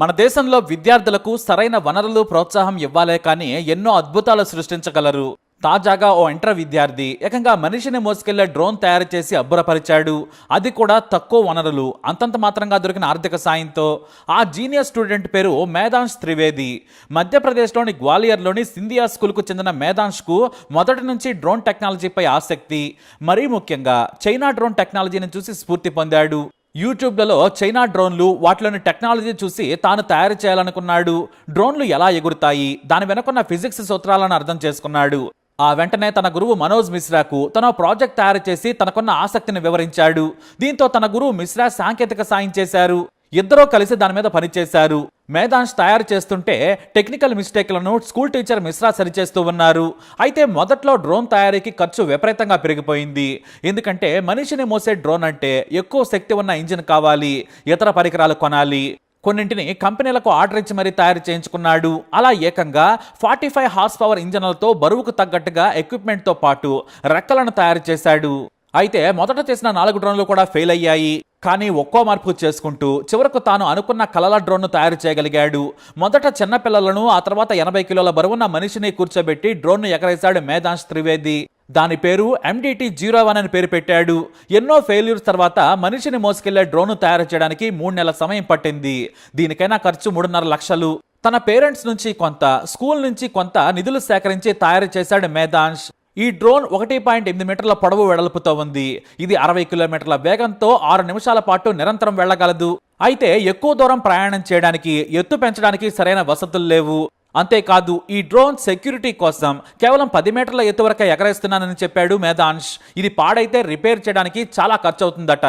మన దేశంలో విద్యార్థులకు సరైన వనరులు ప్రోత్సాహం ఇవ్వాలే కానీ ఎన్నో అద్భుతాలు సృష్టించగలరు. తాజాగా ఓ ఇంటర్ విద్యార్థి ఏకంగా మనిషిని మోసుకెళ్లే డ్రోన్ తయారు చేసి అబ్బురపరిచాడు. అది కూడా తక్కువ వనరులు, అంతంత మాత్రంగా దొరికిన ఆర్థిక సాయంతో. ఆ జీనియస్ స్టూడెంట్ పేరు మేధాంశ్ త్రివేది. మధ్యప్రదేశ్లోని గ్వాలియర్లోని సింధియా స్కూల్కు చెందిన మేధాంశ్కు మొదటి నుంచి డ్రోన్ టెక్నాలజీపై ఆసక్తి. మరీ ముఖ్యంగా చైనా డ్రోన్ టెక్నాలజీని చూసి స్ఫూర్తి పొందాడు. యూట్యూబ్లలో చైనా డ్రోన్లు, వాటిలోని టెక్నాలజీ చూసి తాను తయారు చేయాలనుకున్నాడు. డ్రోన్లు ఎలా ఎగురుతాయి, దాని వెనుకున్న ఫిజిక్స్ సూత్రాలను అర్థం చేసుకున్నాడు. ఆ వెంటనే తన గురువు మనోజ్ మిశ్రాకు తన ప్రాజెక్ట్ తయారు చేసి తనకున్న ఆసక్తిని వివరించాడు. దీంతో తన గురువు మిశ్రా సాంకేతిక సాయం చేశారు. ఇద్దరూ కలిసి దాని మీద పనిచేశారు. మేధాంశ్ తయారు చేస్తుంటే టెక్నికల్ మిస్టేక్లను స్కూల్ టీచర్ మిశ్రా సరిచేస్తూ ఉన్నారు. అయితే మొదట్లో డ్రోన్ తయారీకి ఖర్చు విపరీతంగా పెరిగిపోయింది. ఎందుకంటే మనిషిని మోసే డ్రోన్ అంటే ఎక్కువ శక్తి ఉన్న ఇంజిన్ కావాలి, ఇతర పరికరాలు కొనాలి. కొన్నింటిని కంపెనీలకు ఆర్డర్ ఇచ్చి మరీ తయారు చేయించుకున్నాడు. అలా ఏకంగా 45 హార్స్ పవర్ ఇంజన్లతో బరువుకు తగ్గట్టుగా ఎక్విప్మెంట్తో పాటు రెక్కలను తయారు చేశాడు. అయితే మొదట చేసిన 4 డ్రోన్లు కూడా ఫెయిల్ అయ్యాయి. కానీ ఒక్కో మార్పు చేసుకుంటూ చివరకు తాను అనుకున్న కలల డ్రోన్ను తయారు చేయగలిగాడు. మొదట చిన్న పిల్లలను, ఆ తర్వాత 80 కిలోల బరువున్న మనిషిని కూర్చోబెట్టి డ్రోన్ను ఎగరేశాడు మేధాంశ్ త్రివేది. దాని పేరు MDT-01 అని పేరు పెట్టాడు. ఎన్నో ఫెయిల్యూర్స్ తర్వాత మనిషిని మోసుకెళ్లే డ్రోన్ను తయారు చేయడానికి 3 నెలల సమయం పట్టింది. దీనికైనా ఖర్చు 3.5 లక్షలు. తన పేరెంట్స్ నుంచి కొంత, స్కూల్ నుంచి కొంత నిధులు సేకరించి తయారు చేశాడు మేధాంశ్. ఈ డ్రోన్ 1.8 మీటర్ల పొడవు వెడల్పుతో ఉంది. ఇది 60 కిలోమీటర్ల వేగంతో 6 నిమిషాల పాటు నిరంతరం వెళ్లగలదు. అయితే ఎక్కువ దూరం ప్రయాణం చేయడానికి, ఎత్తు పెంచడానికి సరైన వసతులు లేవు. అంతేకాదు ఈ డ్రోన్ సెక్యూరిటీ కోసం కేవలం 10 మీటర్ల ఎత్తు వరకు ఎగరేస్తున్నానని చెప్పాడు మేధాంశ్. ఇది పాడైతే రిపేర్ చేయడానికి చాలా ఖర్చు అవుతుందట.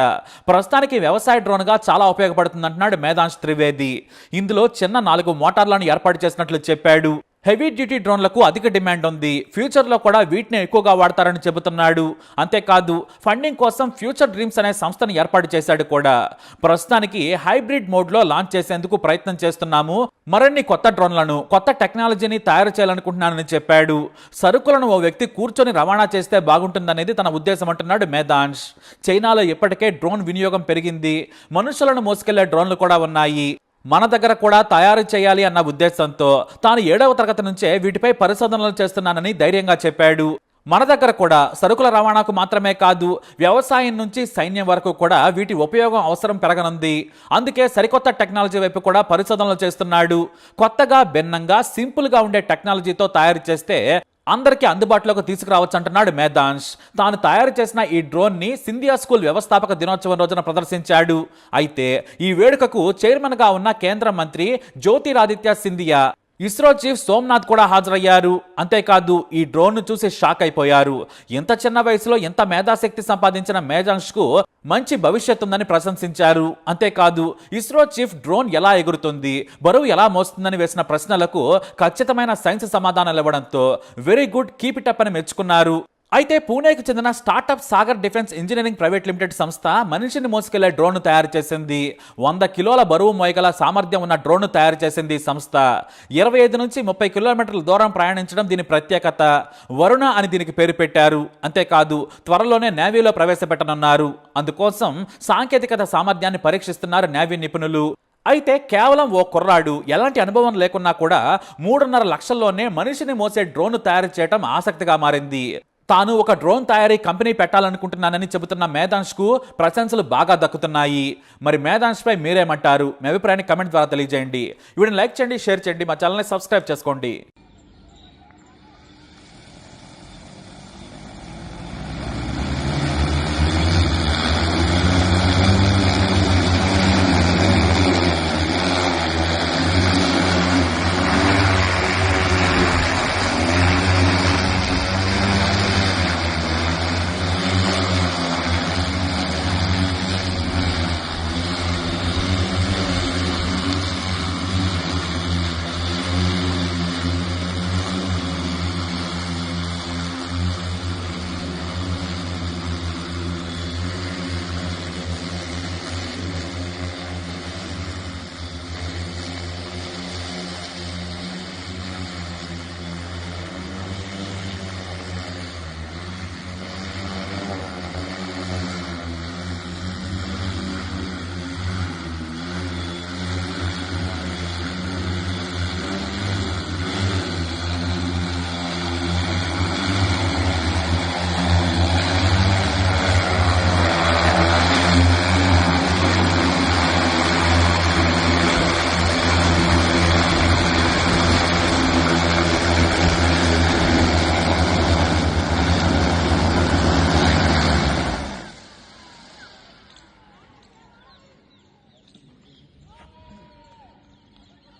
ప్రస్తుతానికి వ్యవసాయ డ్రోన్గా చాలా ఉపయోగపడుతుందంటున్నాడు మేధాంశ్ త్రివేది. ఇందులో చిన్న 4 మోటార్లను ఏర్పాటు చేసినట్లు చెప్పాడు. హెవీ డ్యూటీ డ్రోన్లకు అధిక డిమాండ్ ఉంది. ఫ్యూచర్లో కూడా వీటిని ఎక్కువగా వాడతారని చెబుతున్నాడు. అంతేకాదు ఫండింగ్ కోసం ఫ్యూచర్ డ్రీమ్స్ అనే సంస్థను ఏర్పాటు చేశాడు కూడా. ప్రస్తుతానికి హైబ్రిడ్ మోడ్లో లాంచ్ చేసేందుకు ప్రయత్నం చేస్తున్నాము. మరిన్ని కొత్త డ్రోన్లను, కొత్త టెక్నాలజీని తయారు చేయాలనుకుంటున్నానని చెప్పాడు. సరుకులను ఓ వ్యక్తి కూర్చొని రవాణా చేస్తే బాగుంటుందనేది తన ఉద్దేశం అంటున్నాడు మేధాంశ్. చైనాలో ఇప్పటికే డ్రోన్ వినియోగం పెరిగింది. మనుషులను మోసుకెళ్లే డ్రోన్లు కూడా ఉన్నాయి. మన దగ్గర కూడా తయారు చేయాలి అన్న ఉద్దేశంతో తాను 7వ తరగతి నుంచే వీటిపై పరిశోధనలు చేస్తున్నానని ధైర్యంగా చెప్పాడు. మన దగ్గర కూడా సరుకుల రవాణాకు మాత్రమే కాదు, వ్యవసాయం నుంచి సైన్యం వరకు కూడా వీటి ఉపయోగం అవసరం పెరగనుంది. అందుకే సరికొత్త టెక్నాలజీ వైపు కూడా పరిశోధనలు చేస్తున్నాడు. కొత్తగా, భిన్నంగా, సింపుల్గా ఉండే టెక్నాలజీతో తయారు చేస్తే అందరికీ అందుబాటులోకి తీసుకురావచ్చు అంటున్నాడు మేధాంశ్. తాను తయారు చేసిన ఈ డ్రోన్ ని సింధియా స్కూల్ వ్యవస్థాపక దినోత్సవం రోజున ప్రదర్శించాడు. అయితే ఈ వేడుకకు చైర్మన్ గా ఉన్న కేంద్ర మంత్రి జ్యోతిరాదిత్య సింధియా, ఇస్రో చీఫ్ సోమనాథ్ కూడా హాజరయ్యారు. అంతేకాదు ఈ డ్రోన్ ను చూసి షాక్ అయిపోయారు. ఇంత చిన్న వయసులో ఎంత మేధాశక్తి సంపాదించిన మేధాంశ్కు మంచి భవిష్యత్తు ఉందని ప్రశంసించారు. అంతేకాదు ఇస్రో చీఫ్ డ్రోన్ ఎలా ఎగురుతుంది, బరువు ఎలా మోస్తుందని వేసిన ప్రశ్నలకు ఖచ్చితమైన సైన్స్ సమాధానాలు ఇవ్వడంతో very good, keep it up అని మెచ్చుకున్నారు. అయితే పూణేకి చెందిన startup Sagar defence engineering private limited సంస్థ మనిషిని మోసుకెళ్లే డ్రోన్ తయారు చేసింది. 100 కిలోల బరువు మోయగల సామర్థ్యం ఉన్న డ్రోన్ తయారు చేసింది ఈ సంస్థ. 25 నుంచి 30 కిలోమీటర్ల దూరం ప్రయాణించడం దీని ప్రత్యేకత. వరుణ అని దీనికి పేరు పెట్టారు. అంతేకాదు త్వరలోనే నేవీలో ప్రవేశపెట్టనున్నారు. అందుకోసం సాంకేతికత సామర్థ్యాన్ని పరీక్షిస్తున్నారు నేవీ నిపుణులు. అయితే కేవలం ఓ కుర్రాడు ఎలాంటి అనుభవం లేకున్నా కూడా 3.5 లక్షల్లోనే మనిషిని మోసే డ్రోన్ తయారు చేయడం ఆసక్తిగా మారింది. తాను ఒక డ్రోన్ తయారీ కంపెనీ పెట్టాలనుకుంటున్నానని చెబుతున్న మేధాంశ్కు ప్రశంసలు బాగా దక్కుతున్నాయి. మరి మేధాంశ్పై మీరేమంటారు? మీ అభిప్రాయాన్ని కమెంట్ ద్వారా తెలియజేయండి. వీడియోని లైక్ చేయండి, షేర్ చేయండి, మా ఛానల్ని సబ్స్క్రైబ్ చేసుకోండి.